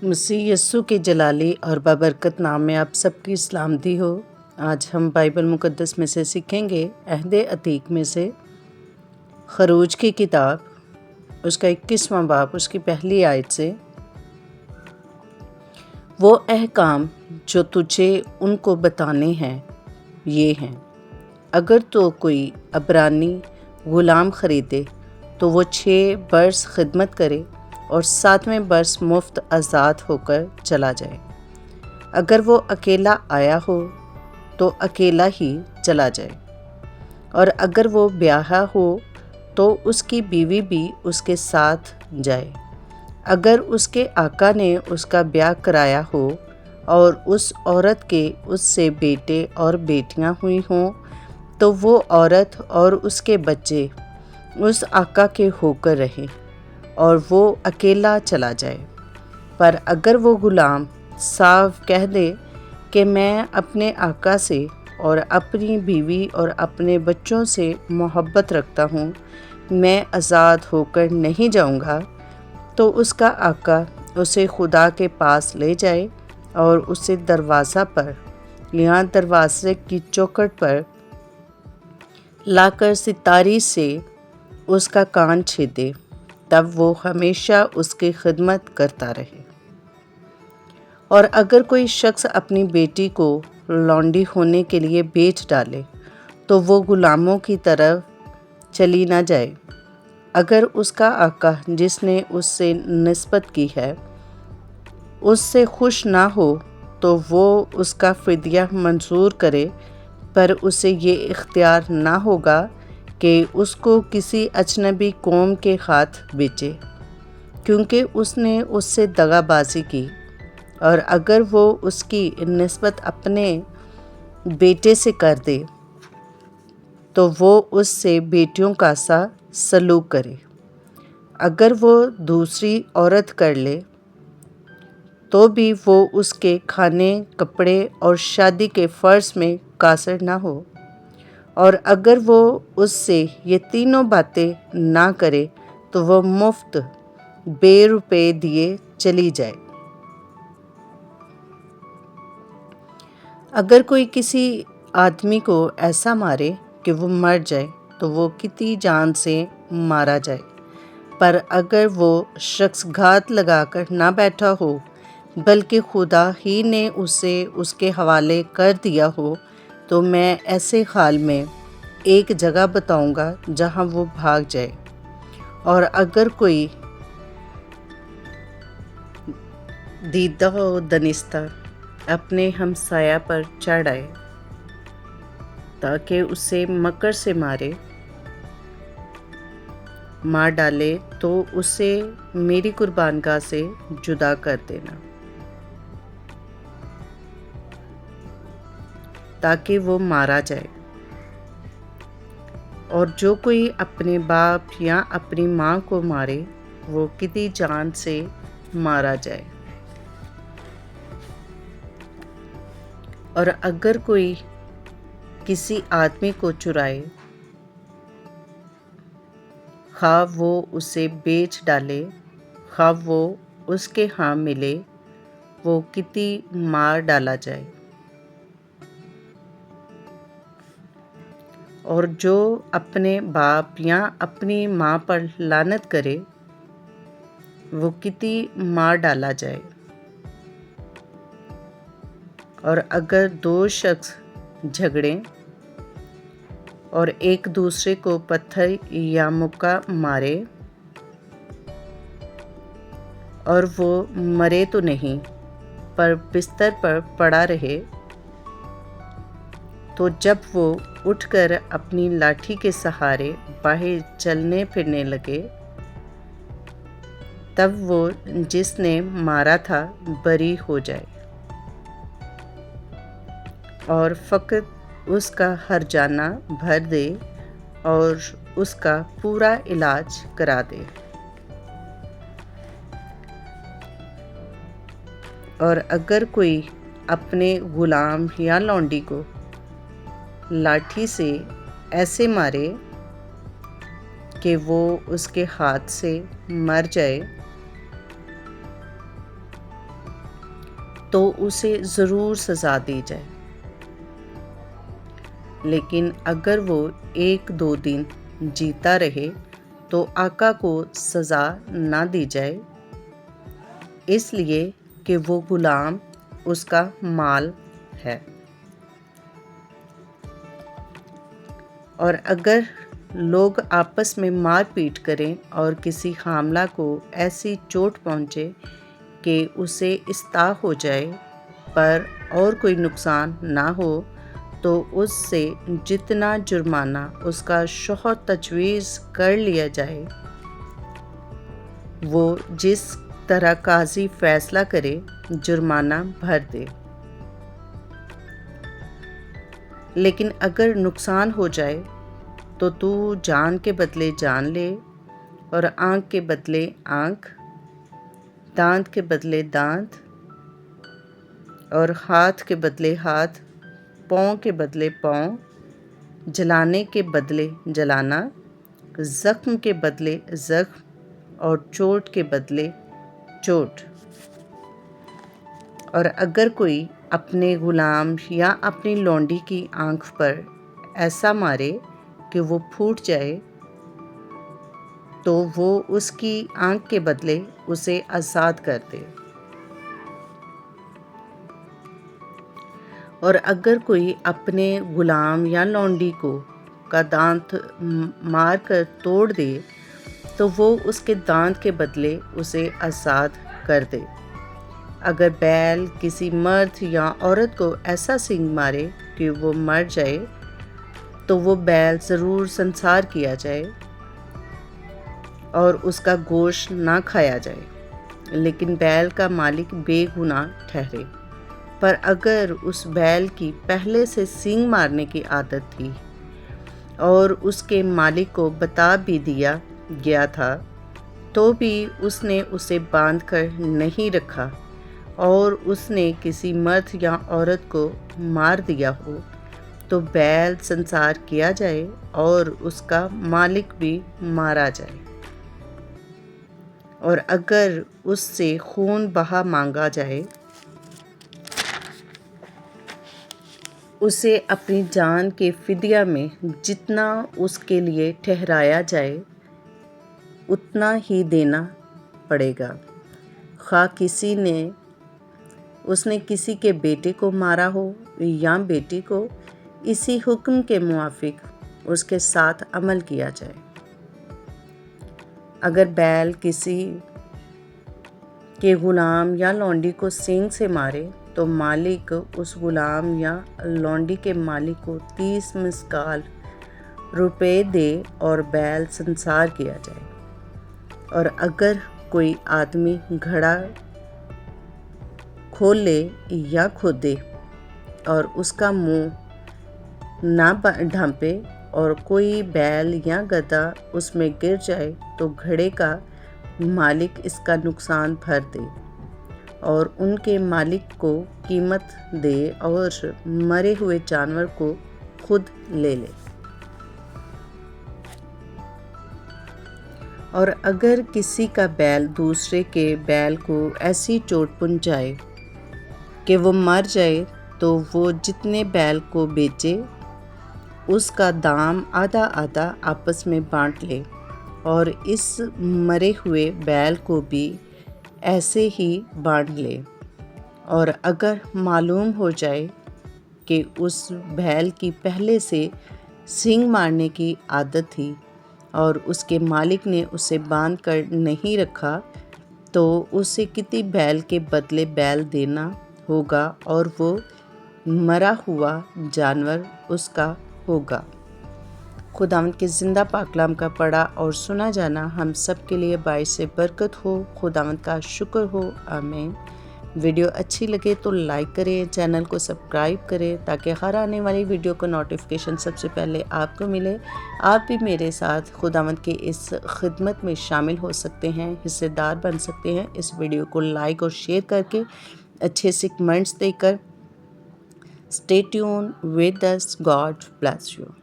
مسیح یسوع کے جلالی اور بابرکت نام میں آپ سب کی سلامتی ہو۔ آج ہم بائبل مقدس میں سے سیکھیں گے عہد عتیق میں سے خروج کی کتاب، اس کا 21واں باب، اس کی پہلی آیت سے، وہ احکام جو تجھے ان کو بتانے ہیں یہ ہیں: اگر تو کوئی عبرانی غلام خریدے تو وہ 6 برس خدمت کرے اور 7ویں برس مفت آزاد ہو کر چلا جائے۔ اگر وہ اکیلا آیا ہو تو اکیلا ہی چلا جائے، اور اگر وہ بیاہا ہو تو اس کی بیوی بھی اس کے ساتھ جائے۔ اگر اس کے آقا نے اس کا بیاہ کرایا ہو اور اس عورت کے اس سے بیٹے اور بیٹیاں ہوئی ہوں تو وہ عورت اور اس کے بچے اس آقا کے ہو کر رہیں اور وہ اکیلا چلا جائے۔ پر اگر وہ غلام صاف کہہ دے کہ میں اپنے آقا سے اور اپنی بیوی اور اپنے بچوں سے محبت رکھتا ہوں، میں آزاد ہو کر نہیں جاؤں گا، تو اس کا آقا اسے خدا کے پاس لے جائے اور اسے دروازہ پر یا دروازے کی چوکھٹ پر لا کر ستاری سے اس کا کان چھیدے، تب وہ ہمیشہ اس کی خدمت کرتا رہے۔ اور اگر کوئی شخص اپنی بیٹی کو لونڈی ہونے کے لیے بیچ ڈالے تو وہ غلاموں کی طرف چلی نہ جائے۔ اگر اس کا آقا جس نے اس سے نسبت کی ہے اس سے خوش نہ ہو تو وہ اس کا فدیہ منظور کرے، پر اسے یہ اختیار نہ ہوگا کہ اس کو کسی اجنبی قوم کے ہاتھ بیچے، کیونکہ اس نے اس سے دغا بازی کی۔ اور اگر وہ اس کی نسبت اپنے بیٹے سے کر دے تو وہ اس سے بیٹیوں کا سا سلوک کرے۔ اگر وہ دوسری عورت کر لے تو بھی وہ اس کے کھانے، کپڑے اور شادی کے فرض میں قاصر نہ ہو، اور اگر وہ اس سے یہ تینوں باتیں نہ کرے تو وہ مفت بے روپے دیے چلی جائے۔ اگر کوئی کسی آدمی کو ایسا مارے کہ وہ مر جائے تو وہ کتی جان سے مارا جائے، پر اگر وہ شخص گھات لگا کر نہ بیٹھا ہو بلکہ خدا ہی نے اسے اس کے حوالے کر دیا ہو، تو میں ایسے حال میں ایک جگہ بتاؤں گا جہاں وہ بھاگ جائے۔ اور اگر کوئی دیدہ و دانستہ اپنے ہمسایہ پر چڑھ آئے تاکہ اسے مکر سے مار ڈالے تو اسے میری قربانگاہ سے جدا کر دینا، تاکہ وہ مارا جائے۔ اور جو کوئی اپنے باپ یا اپنی ماں کو مارے وہ کتی جان سے مارا جائے۔ اور اگر کوئی کسی آدمی کو چرائے، خواہ وہ اسے بیچ ڈالے خواہ وہ اس کے ہاں ملے، وہ کتی مار ڈالا جائے۔ اور جو اپنے باپ یا اپنی ماں پر لعنت کرے وہ کتی مار ڈالا جائے۔ اور اگر 2 شخص جھگڑیں اور ایک دوسرے کو پتھر یا مکہ مارے اور وہ مرے تو نہیں پر بستر پر پڑا رہے، تو جب وہ اٹھ کر اپنی لاٹھی کے سہارے باہر چلنے پھرنے لگے، تب وہ جس نے مارا تھا بری ہو جائے، اور فقط اس کا ہرجانہ بھر دے اور اس کا پورا علاج کرا دے۔ اور اگر کوئی اپنے غلام یا لونڈی کو لاٹھی سے ایسے مارے کہ وہ اس کے ہاتھ سے مر جائے، تو اسے ضرور سزا دی جائے، لیکن اگر وہ 1-2 دن جیتا رہے تو آقا کو سزا نہ دی جائے، اس لیے کہ وہ غلام اس کا مال ہے۔ اور اگر لوگ آپس میں مار پیٹ کریں اور کسی حاملہ کو ایسی چوٹ پہنچے کہ اسے استاء ہو جائے پر اور کوئی نقصان نہ ہو، تو اس سے جتنا جرمانہ اس کا شوہر تجویز کر لیا جائے وہ جس طرح قاضی فیصلہ کرے جرمانہ بھر دے۔ لیکن اگر نقصان ہو جائے تو جان کے بدلے جان لے، اور آنکھ کے بدلے آنکھ، دانت کے بدلے دانت، اور ہاتھ کے بدلے ہاتھ، پاؤں کے بدلے پاؤں، جلانے کے بدلے جلانا، زخم کے بدلے زخم، اور چوٹ کے بدلے چوٹ۔ اور اگر کوئی اپنے غلام یا اپنی لونڈی کی آنکھ پر ایسا مارے کہ وہ پھوٹ جائے تو وہ اس کی آنکھ کے بدلے اسے آزاد کر دے۔ اور اگر کوئی اپنے غلام یا لونڈی کا دانت مار کر توڑ دے تو وہ اس کے دانت کے بدلے اسے آزاد کر دے۔ اگر بیل کسی مرد یا عورت کو ایسا سینگ مارے کہ وہ مر جائے تو وہ بیل ضرور سنسار کیا جائے اور اس کا گوشت نہ کھایا جائے، لیکن بیل کا مالک بے گناہ ٹھہرے۔ پر اگر اس بیل کی پہلے سے سینگ مارنے کی عادت تھی اور اس کے مالک کو بتا بھی دیا گیا تھا تو بھی اس نے اسے باندھ کر نہیں رکھا اور اس نے کسی مرد یا عورت کو مار دیا ہو، تو بیل سنسار کیا جائے اور اس کا مالک بھی مارا جائے۔ اور اگر اس سے خون بہا مانگا جائے، اسے اپنی جان کے فدیہ میں جتنا اس کے لیے ٹھہرایا جائے اتنا ہی دینا پڑے گا، خواہ اس نے کسی کے بیٹے کو مارا ہو یا بیٹی کو، اسی حکم کے موافق اس کے ساتھ عمل کیا جائے۔ اگر بیل کسی کے غلام یا لونڈی کو سینگ سے مارے تو مالک اس غلام یا لونڈی کے مالک کو 30 مثقال روپے دے اور بیل سنسار کیا جائے۔ اور اگر کوئی آدمی گھڑا کھول لے یا کھودے اور اس کا منہ نہ ڈھانپے اور کوئی بیل یا گدھا اس میں گر جائے تو گھڑے کا مالک اس کا نقصان بھر دے اور ان کے مالک کو قیمت دے اور مرے ہوئے جانور کو خود لے لے۔ اور اگر کسی کا بیل دوسرے کے بیل کو ایسی چوٹ پہنچائے کہ وہ مر جائے تو وہ جتنے بیل کو بیچے اس کا دام آدھا آدھا آپس میں بانٹ لے، اور اس مرے ہوئے بیل کو بھی ایسے ہی بانٹ لے۔ اور اگر معلوم ہو جائے کہ اس بیل کی پہلے سے سینگ مارنے کی عادت تھی اور اس کے مالک نے اسے باندھ کر نہیں رکھا تو اسے کتی بیل کے بدلے بیل دینا ہوگا اور وہ مرا ہوا جانور اس کا ہوگا۔ خداوند کے زندہ پاک کلام کا پڑھا اور سنا جانا ہم سب کے لیے باعث برکت ہو۔ خداوند کا شکر ہو، آمین۔ ویڈیو اچھی لگے تو لائک کریں، چینل کو سبسکرائب کریں تاکہ ہر آنے والی ویڈیو کا نوٹیفیکیشن سب سے پہلے آپ کو ملے۔ آپ بھی میرے ساتھ خداوند کے اس خدمت میں شامل ہو سکتے ہیں، حصے دار بن سکتے ہیں اس ویڈیو کو لائک اور شیئر کر کے، اچھے سے کمنٹس دے کر۔ Stay tuned with us. God bless you.